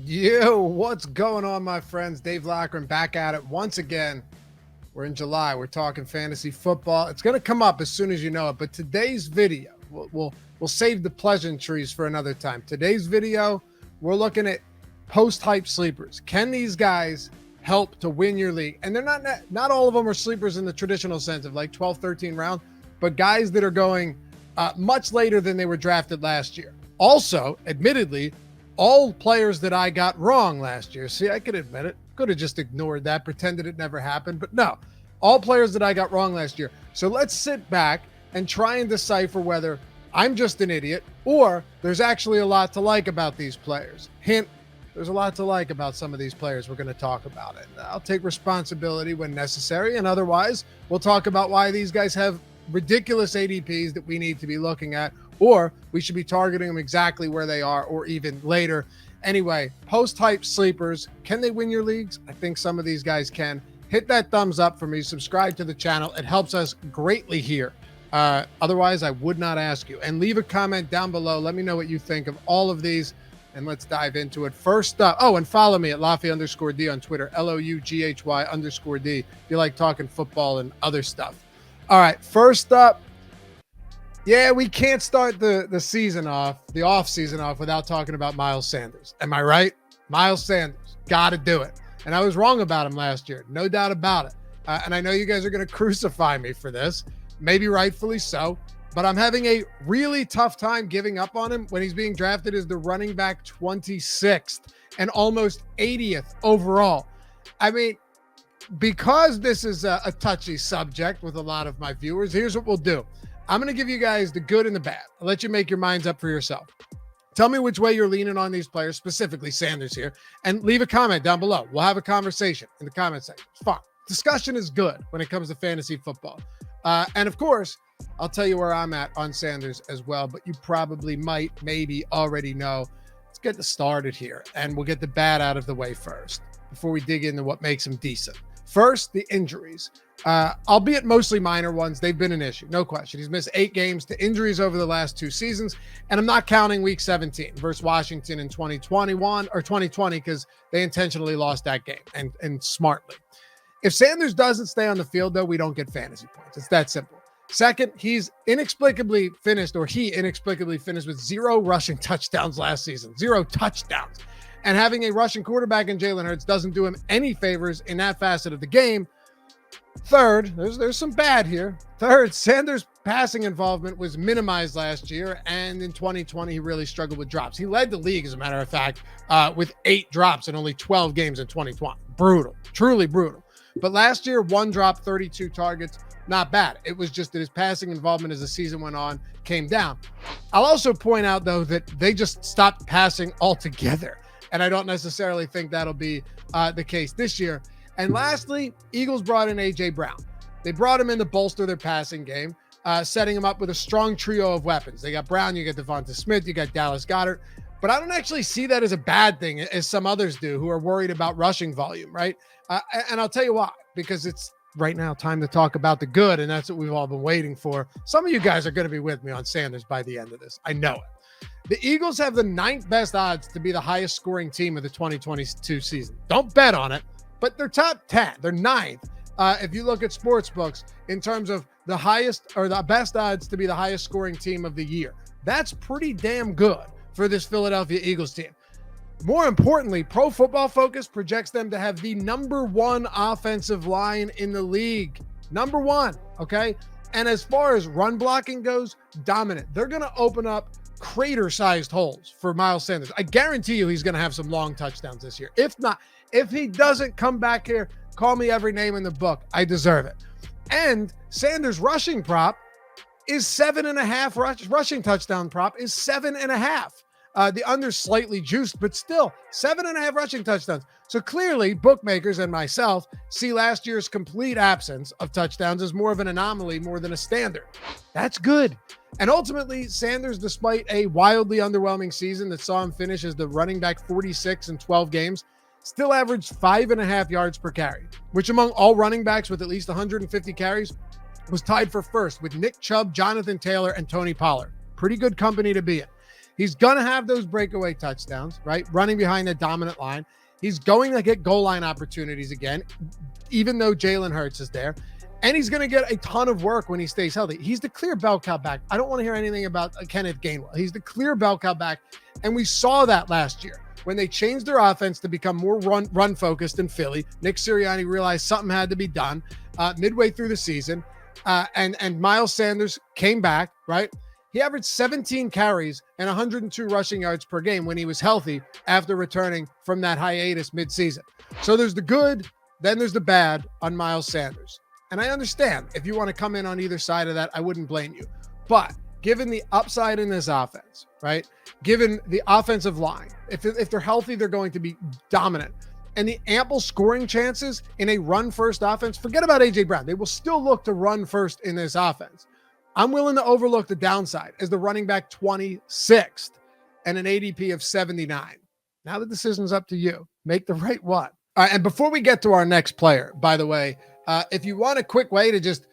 Yo, what's going on, my friends? Dave Loughran back at it once again. We're in July. We're talking fantasy football. It's going to come up as soon as you know it. But today's video, we'll save the pleasantries for another time. Today's video, we're looking at post-hype sleepers. Can these guys help to win your league? And they're not all of them are sleepers in the traditional sense of like 12, 13 rounds, but guys that are going much later than they were drafted last year. Also, admittedly, all players that I got wrong last year. See, I could admit it. Could have just ignored that, pretended it never happened. But no, all players that I got wrong last year. So let's sit back and try and decipher whether I'm just an idiot or there's actually a lot to like about these players. Hint, there's a lot to like about some of these players we're going to talk about. And I'll take responsibility when necessary. And otherwise, we'll talk about why these guys have ridiculous ADPs that we need to be looking at, or we should be targeting them exactly where they are or even later. Anyway, post-hype sleepers, can they win your leagues? I think some of these guys can. Hit that thumbs up for me. Subscribe to the channel. It helps us greatly here. Otherwise, I would not ask you. And leave a comment down below. Let me know what you think of all of these, and let's dive into it. First up, and follow me at Loughy_D on Twitter, LOUGHY_D, if you like talking football and other stuff. All right, first up, yeah, we can't start the season off, the off season off, without talking about Miles Sanders. Am I right? Miles Sanders, got to do it. And I was wrong about him last year, no doubt about it. And I know you guys are going to crucify me for this, maybe rightfully so, but I'm having a really tough time giving up on him when he's being drafted as the running back 26th and almost 80th overall. I mean, because this is a touchy subject with a lot of my viewers, here's what we'll do. I'm going to give you guys the good and the bad. I'll let you make your minds up for yourself. Tell me which way you're leaning on these players, specifically Sanders here, and leave a comment down below. We'll have a conversation in the comment section. It's fun. Discussion is good when it comes to fantasy football. And of course, I'll tell you where I'm at on Sanders as well, but you probably maybe already know. Let's get this started here, and we'll get the bad out of the way first before we dig into what makes him decent. First, the injuries. Albeit mostly minor ones, they've been an issue, no question. He's missed 8 games to injuries over the last 2 seasons, and I'm not counting week 17 versus Washington in 2021 or 2020 because they intentionally lost that game and smartly. If Sanders doesn't stay on the field, though, we don't get fantasy points. It's that simple. Second, he inexplicably finished with 0 rushing touchdowns last season, 0 touchdowns. And having a rushing quarterback in Jalen Hurts doesn't do him any favors in that facet of the game. Third, there's some bad here. Third, Sanders' passing involvement was minimized last year, and in 2020, he really struggled with drops. He led the league, as a matter of fact, with 8 drops in only 12 games in 2020. Brutal, truly brutal. But last year, 1 drop, 32 targets, not bad. It was just that his passing involvement as the season went on came down. I'll also point out, though, that they just stopped passing altogether, and I don't necessarily think that'll be the case this year. And lastly, Eagles brought in A.J. Brown. They brought him in to bolster their passing game, setting him up with a strong trio of weapons. They got Brown, you got Devonta Smith, you got Dallas Goedert. But I don't actually see that as a bad thing, as some others do who are worried about rushing volume, right? And I'll tell you why, because it's right now time to talk about the good, and that's what we've all been waiting for. Some of you guys are going to be with me on Sanders by the end of this. I know it. The Eagles have the 9th best odds to be the highest scoring team of the 2022 season. Don't bet on it, but they're top 10. They're 9th. If you look at sports books in terms of the highest or the best odds to be the highest scoring team of the year. That's pretty damn good for this Philadelphia Eagles team. More importantly, Pro Football Focus projects them to have the #1 offensive line in the league. #1, okay? And as far as run blocking goes, dominant. They're going to open up crater-sized holes for Miles Sanders. I guarantee you he's going to have some long touchdowns this year. If not, if he doesn't come back here, call me every name in the book. I deserve it. And Sanders' rushing prop is 7.5. Rushing touchdown prop is 7.5. The under slightly juiced, but still 7.5 rushing touchdowns. So clearly bookmakers and myself see last year's complete absence of touchdowns as more of an anomaly more than a standard. That's good. And ultimately, Sanders, despite a wildly underwhelming season that saw him finish as the running back 46 in 12 games, still averaged 5.5 yards per carry, which among all running backs with at least 150 carries was tied for first with Nick Chubb, Jonathan Taylor, and Tony Pollard. Pretty good company to be in. He's going to have those breakaway touchdowns, right? Running behind the dominant line. He's going to get goal line opportunities again, even though Jalen Hurts is there. And he's going to get a ton of work when he stays healthy. He's the clear bell cow back. I don't want to hear anything about Kenneth Gainwell. He's the clear bell cow back. And we saw that last year when they changed their offense to become more run focused in Philly. Nick Sirianni realized something had to be done midway through the season. And Miles Sanders came back, right? He averaged 17 carries and 102 rushing yards per game when he was healthy after returning from that hiatus midseason. So there's the good, then there's the bad on Miles Sanders. And I understand if you want to come in on either side of that, I wouldn't blame you. But given the upside in this offense, right? Given the offensive line, if they're healthy, they're going to be dominant. And the ample scoring chances in a run-first offense, forget about A.J. Brown. They will still look to run first in this offense. I'm willing to overlook the downside as the running back 26th and an ADP of 79. Now the decision's up to you. Make the right one. All right, and before we get to our next player, by the way, if you want a quick way to just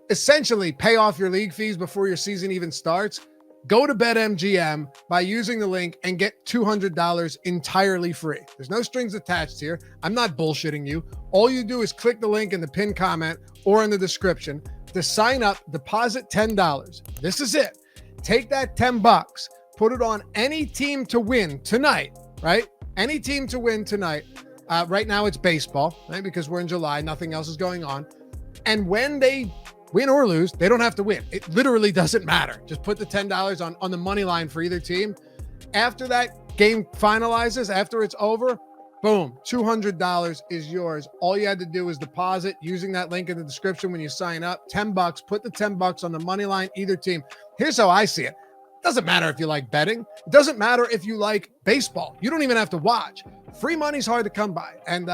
essentially pay off your league fees before your season even starts, go to BetMGM by using the link and get $200 entirely free. There's no strings attached here. I'm not bullshitting you. All you do is click the link in the pinned comment or in the description to sign up, deposit $10. This is it. Take that $10, put it on any team to win tonight, right? Any team to win tonight. Right now it's baseball, right? Because we're in July, nothing else is going on. And when they win or lose, they don't have to win. It literally doesn't matter. Just put the $10 on the money line for either team. After that game finalizes, after it's over, boom, $200 is yours. All you had to do was deposit using that link in the description when you sign up. $10, put the $10 on the money line, either team. Here's how I see it. Doesn't matter if you like betting. It doesn't matter if you like baseball. You don't even have to watch. Free money's hard to come by. And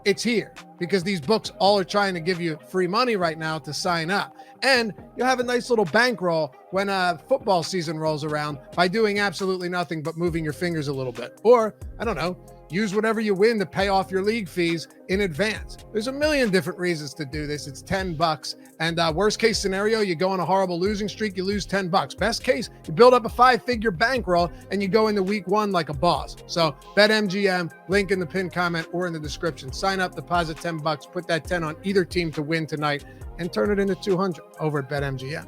it's here because these books all are trying to give you free money right now to sign up. And you'll have a nice little bankroll when football season rolls around by doing absolutely nothing but moving your fingers a little bit. Or, I don't know, use whatever you win to pay off your league fees in advance. There's a million different reasons to do this. It's $10. And worst case scenario, you go on a horrible losing streak, you lose $10. Best case, you build up a 5-figure bankroll and you go into week one like a boss. So BetMGM, link in the pinned comment or in the description. Sign up, deposit $10, put that 10 on either team to win tonight and turn it into 200 over at BetMGM.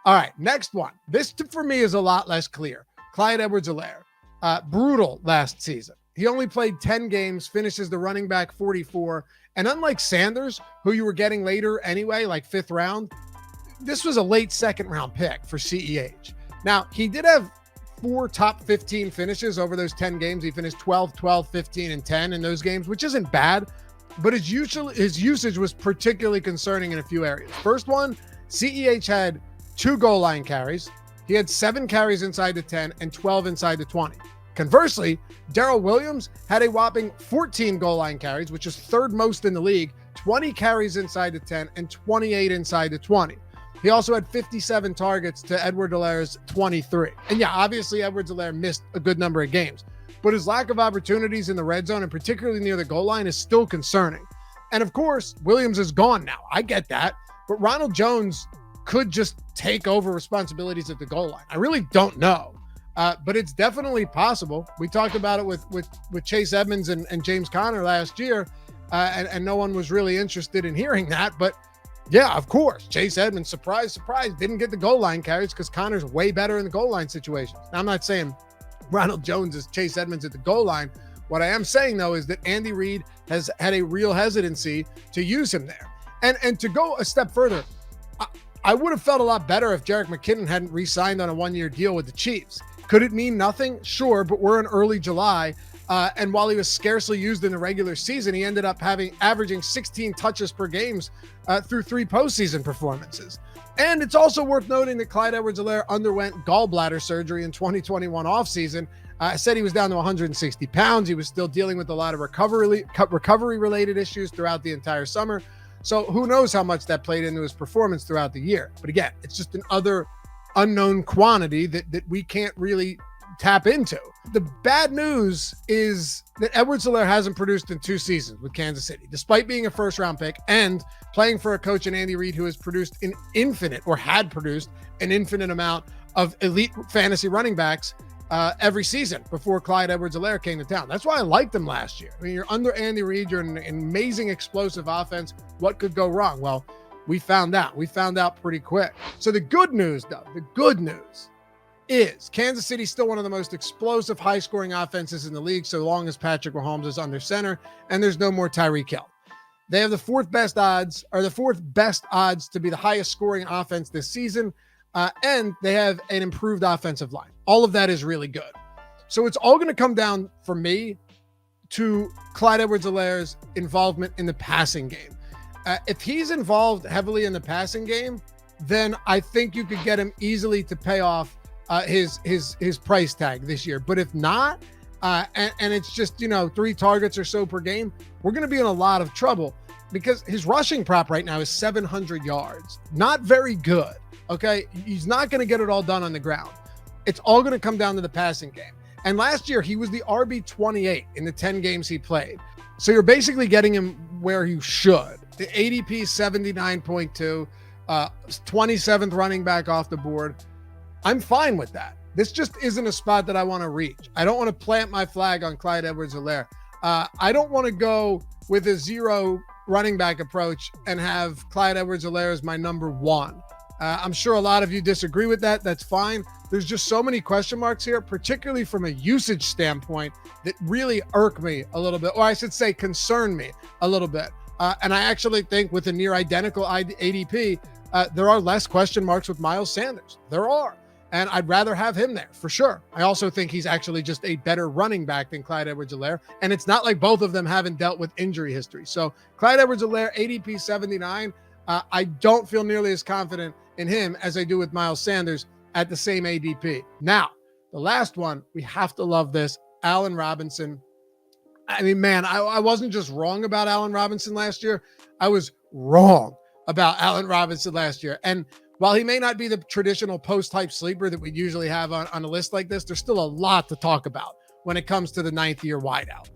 All right, next one. This for me is a lot less clear. Clyde Edwards-Helaire, brutal last season. He only played 10 games, finishes the running back 44. And unlike Sanders, who you were getting later anyway, like 5th round, this was a late 2nd round pick for CEH. Now, he did have 4 top 15 finishes over those 10 games. He finished 12, 12, 15, and 10 in those games, which isn't bad. But his usage was particularly concerning in a few areas. First one, CEH had 2 goal line carries. He had 7 carries inside the 10 and 12 inside the 20. Conversely, Darrell Williams had a whopping 14 goal line carries, which is 3rd most in the league, 20 carries inside the 10 and 28 inside the 20. He also had 57 targets to Edwards-Helaire's 23. And yeah, obviously Edwards-Helaire missed a good number of games, but his lack of opportunities in the red zone and particularly near the goal line is still concerning. And of course, Williams is gone now. I get that, but Ronald Jones could just take over responsibilities at the goal line. I really don't know. But it's definitely possible. We talked about it with Chase Edmonds and James Conner last year, and no one was really interested in hearing that. But yeah, of course, Chase Edmonds, surprise, surprise, didn't get the goal line carries because Conner's way better in the goal line situations. Now, I'm not saying Ronald Jones is Chase Edmonds at the goal line. What I am saying, though, is that Andy Reid has had a real hesitancy to use him there. And to go a step further, I would have felt a lot better if Jerick McKinnon hadn't re-signed on a 1-year deal with the Chiefs. Could it mean nothing? Sure, but we're in early July. And while he was scarcely used in the regular season, he ended up averaging 16 touches per game through 3 postseason performances. And it's also worth noting that Clyde Edwards-Helaire underwent gallbladder surgery in 2021 offseason. Said he was down to 160 pounds. He was still dealing with a lot of recovery-related issues throughout the entire summer. So who knows how much that played into his performance throughout the year. But again, it's just another unknown quantity that we can't really tap into. The bad news is that Edwards-Helaire hasn't produced in 2 seasons with Kansas City, despite being a 1st-round pick and playing for a coach in Andy Reid who has produced had produced an infinite amount of elite fantasy running backs. every season before Clyde Edwards-Helaire came to town. That's why I liked him last year. I mean, you're under Andy Reid, you're an amazing explosive offense. What could go wrong? Well, we found out. We found out pretty quick. So the good news, though, the good news is Kansas City's still one of the most explosive, high-scoring offenses in the league so long as Patrick Mahomes is under center and there's no more Tyreek Hill. They have the fourth best odds to be the highest scoring offense this season, and they have an improved offensive line. All of that is really good. So it's all going to come down, for me, to Clyde Edwards-Helaire's involvement in the passing game. If he's involved heavily in the passing game, then I think you could get him easily to pay off his price tag this year. But if not, and it's just, 3 targets or so per game, we're going to be in a lot of trouble because his rushing prop right now is 700 yards. Not very good, okay? He's not going to get it all done on the ground. It's all going to come down to the passing game. And last year, he was the RB28 in the 10 games he played. So you're basically getting him where you should. The ADP 79.2, 27th running back off the board. I'm fine with that. This just isn't a spot that I want to reach. I don't want to plant my flag on Clyde Edwards-Helaire. I don't want to go with a 0 running back approach and have Clyde Edwards-Helaire as my number 1. I'm sure a lot of you disagree with that. That's fine. There's just so many question marks here, particularly from a usage standpoint, that really irk me a little bit, or I should say concern me a little bit. And I actually think with a near identical ADP, there are less question marks with Miles Sanders. There are. And I'd rather have him there for sure. I also think he's actually just a better running back than Clyde Edwards-Helaire. And it's not like both of them haven't dealt with injury history. So Clyde Edwards-Helaire, ADP 79, I don't feel nearly as confident in him as I do with Miles Sanders at the same ADP. Now, the last one, we have to love this, Allen Robinson. I mean, man, I wasn't just wrong about Allen Robinson last year. I was wrong about Allen Robinson last year. And while he may not be the traditional post-type sleeper that we usually have on a list like this, there's still a lot to talk about when it comes to the 9th-year wideout.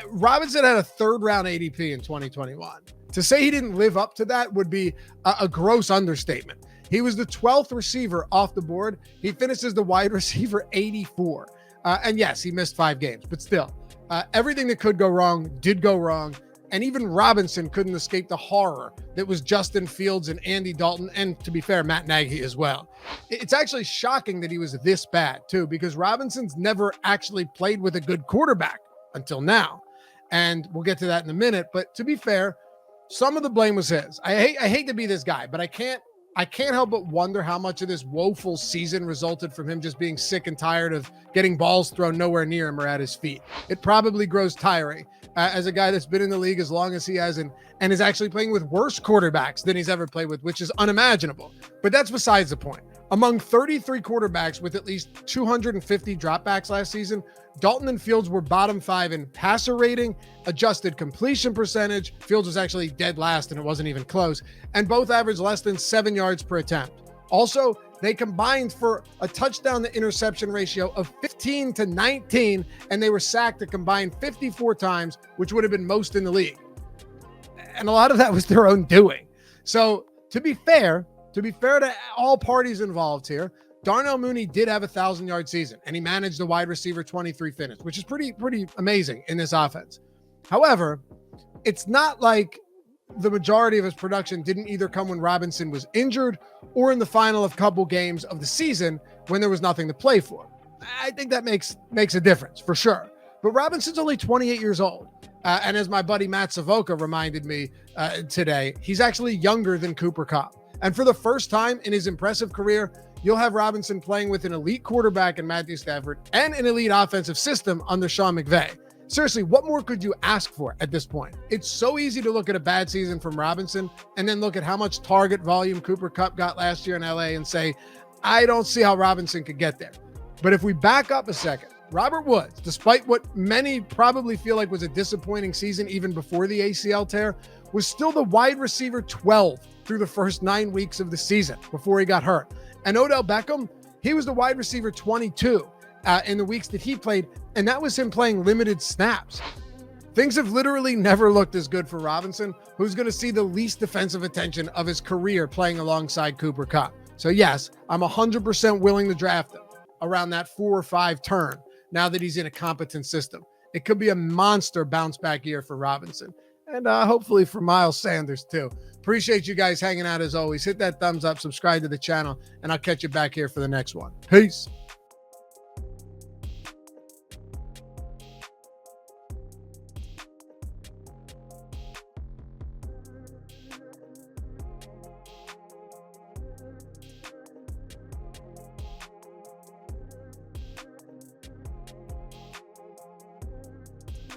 Robinson had a 3rd-round ADP in 2021. To say he didn't live up to that would be a gross understatement. He was the 12th receiver off the board. He finishes the wide receiver 84. And yes, he missed 5 games, but still, everything that could go wrong did go wrong. And even Robinson couldn't escape the horror that was Justin Fields and Andy Dalton, and to be fair, Matt Nagy as well. It's actually shocking that he was this bad too, because Robinson's never actually played with a good quarterback until now. And we'll get to that in a minute. But to be fair, some of the blame was his. I hate to be this guy, but I can't help but wonder how much of this woeful season resulted from him just being sick and tired of getting balls thrown nowhere near him or at his feet. It probably grows tiring as a guy that's been in the league as long as he has and is actually playing with worse quarterbacks than he's ever played with, which is unimaginable. But that's besides the point. Among 33 quarterbacks with at least 250 dropbacks last season, Dalton and Fields were bottom 5 in passer rating, adjusted completion percentage. Fields was actually dead last and it wasn't even close. And both averaged less than 7 yards per attempt. Also, they combined for a touchdown to interception ratio of 15-19, and they were sacked a combined 54 times, which would have been most in the league. And a lot of that was their own doing. So to be fair to all parties involved here, Darnell Mooney did have a 1,000-yard season, and he managed the wide receiver 23 finish, which is pretty amazing in this offense. However, it's not like the majority of his production didn't either come when Robinson was injured or in the final of couple games of the season when there was nothing to play for. I think that makes a difference for sure. But Robinson's only 28 years old. And as my buddy Matt Savoca reminded me today, he's actually younger than Cooper Kupp. And for the first time in his impressive career, you'll have Robinson playing with an elite quarterback in Matthew Stafford and an elite offensive system under Sean McVay. Seriously, what more could you ask for at this point? It's so easy to look at a bad season from Robinson and then look at how much target volume Cooper Kupp got last year in LA and say, I don't see how Robinson could get there. But if we back up a second, Robert Woods, despite what many probably feel like was a disappointing season even before the ACL tear, was still the wide receiver 12 through the first 9 weeks of the season before he got hurt. And Odell Beckham, he was the wide receiver 22 in the weeks that he played, and that was him playing limited snaps. Things have literally never looked as good for Robinson, who's going to see the least defensive attention of his career playing alongside Cooper Kupp. So yes, I'm 100% willing to draft him. around that 4 or 5 turn now that he's in a competent system. It could be a monster bounce back year for Robinson. And hopefully for Miles Sanders too. Appreciate you guys hanging out as always. Hit that thumbs up, subscribe to the channel, and I'll catch you back here for the next one. Peace.